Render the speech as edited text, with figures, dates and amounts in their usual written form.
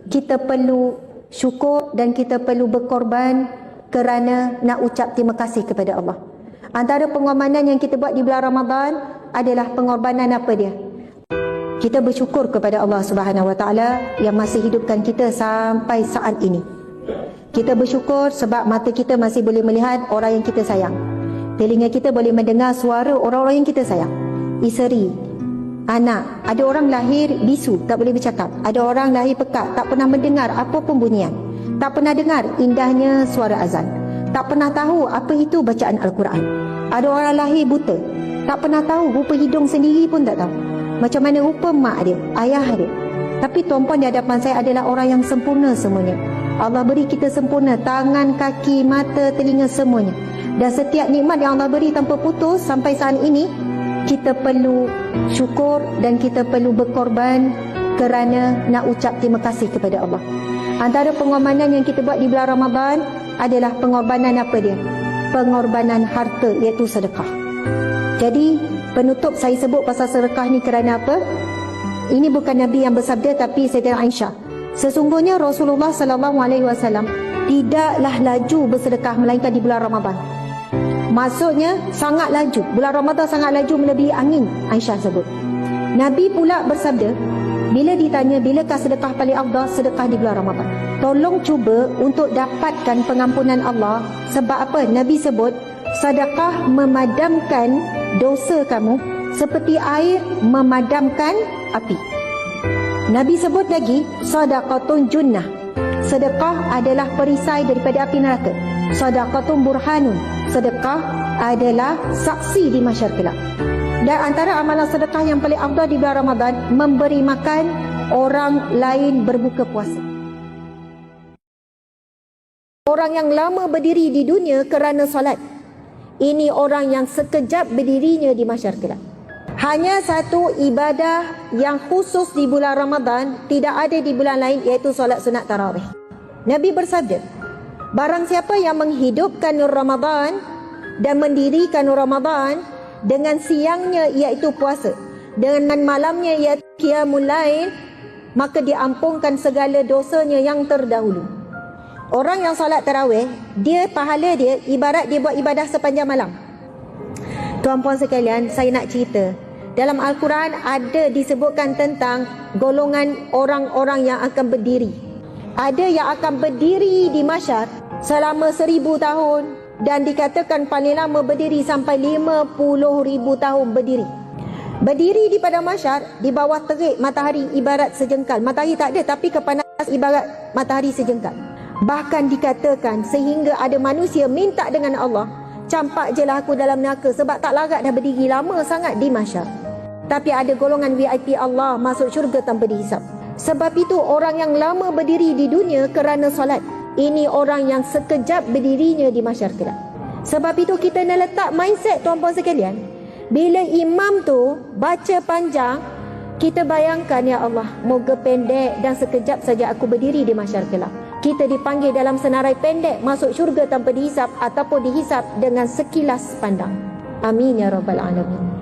kita perlu syukur dan kita perlu berkorban kerana nak ucap terima kasih kepada Allah. Antara pengorbanan yang kita buat di bulan Ramadan adalah pengorbanan apa dia? Kita bersyukur kepada Allah Subhanahu Wa Taala yang masih hidupkan kita sampai saat ini. Kita bersyukur sebab mata kita masih boleh melihat orang yang kita sayang. Telinga kita boleh mendengar suara orang-orang yang kita sayang. Isteri, anak. Ada orang lahir bisu, tak boleh bercakap. Ada orang lahir pekat, tak pernah mendengar apa pun bunyian. Tak pernah dengar indahnya suara azan. Tak pernah tahu apa itu bacaan Al-Quran. Ada orang lahir buta, tak pernah tahu rupa hidung sendiri pun tak tahu. Macam mana rupa mak dia, ayah dia. Tapi tuan-puan di hadapan saya adalah orang yang sempurna semuanya. Allah beri kita sempurna, tangan, kaki, mata, telinga, semuanya. Dan setiap nikmat yang Allah beri tanpa putus sampai saat ini, kita perlu syukur dan kita perlu berkorban kerana nak ucap terima kasih kepada Allah. Antara pengorbanan yang kita buat di bulan Ramadan adalah pengorbanan apa dia? Pengorbanan harta, iaitu sedekah. Jadi penutup saya sebut pasal sedekah ni kerana apa? Ini bukan Nabi yang bersabda, tapi Sayyidatina Aisyah. Sesungguhnya Rasulullah SAW tidaklah laju bersedekah melainkan di bulan Ramadan. Maksudnya sangat laju. Bulan Ramadan sangat laju melebihi angin, Aisyah sebut. Nabi pula bersabda, bila ditanya bilakah sedekah paling afdal, sedekah di bulan Ramadan. Tolong cuba untuk dapatkan pengampunan Allah. Sebab apa? Nabi sebut sedekah memadamkan dosa kamu seperti air memadamkan api. Nabi sebut lagi, sadaqatun junnah. Sedekah adalah perisai daripada api neraka. Sadaqatun burhanun. Sedekah adalah saksi di mahsyar kelak. Dan antara amalan sedekah yang paling afdal di bulan Ramadan, memberi makan orang lain berbuka puasa. Orang yang lama berdiri di dunia kerana solat, ini orang yang sekejap berdirinya di mahsyar kelak. Hanya satu ibadah yang khusus di bulan Ramadan, tidak ada di bulan lain, iaitu solat sunat tarawih. Nabi bersabda, barang siapa yang menghidupkan Ramadan dan mendirikan Ramadan dengan siangnya iaitu puasa, dengan malamnya iaitu qiyamul lail, maka diampunkan segala dosanya yang terdahulu. Orang yang solat tarawih, dia pahala dia ibarat dia buat ibadah sepanjang malam. Tuan-puan sekalian, saya nak cerita. Dalam Al-Quran ada disebutkan tentang golongan orang-orang yang akan berdiri. Ada yang akan berdiri di mahsyar selama 1000 tahun, dan dikatakan paling lama berdiri sampai 50,000 tahun berdiri. Berdiri di padang mahsyar di bawah terik matahari ibarat sejengkal. Matahari tak ada, tapi kepanasan ibarat matahari sejengkal. Bahkan dikatakan sehingga ada manusia minta dengan Allah, campak je lah aku dalam neraka sebab tak larat dah berdiri lama sangat di mahsyar. Tapi ada golongan VIP Allah masuk syurga tanpa dihisap. Sebab itu orang yang lama berdiri di dunia kerana solat, ini orang yang sekejap berdirinya di mahsyar kelak. Sebab itu kita nak letak mindset tuan-puan sekalian, bila imam tu baca panjang, kita bayangkan, ya Allah, moga pendek dan sekejap saja aku berdiri di mahsyar kelak. Kita dipanggil dalam senarai pendek masuk syurga tanpa dihisap ataupun dihisap dengan sekilas pandang. Amin ya rabbal alamin.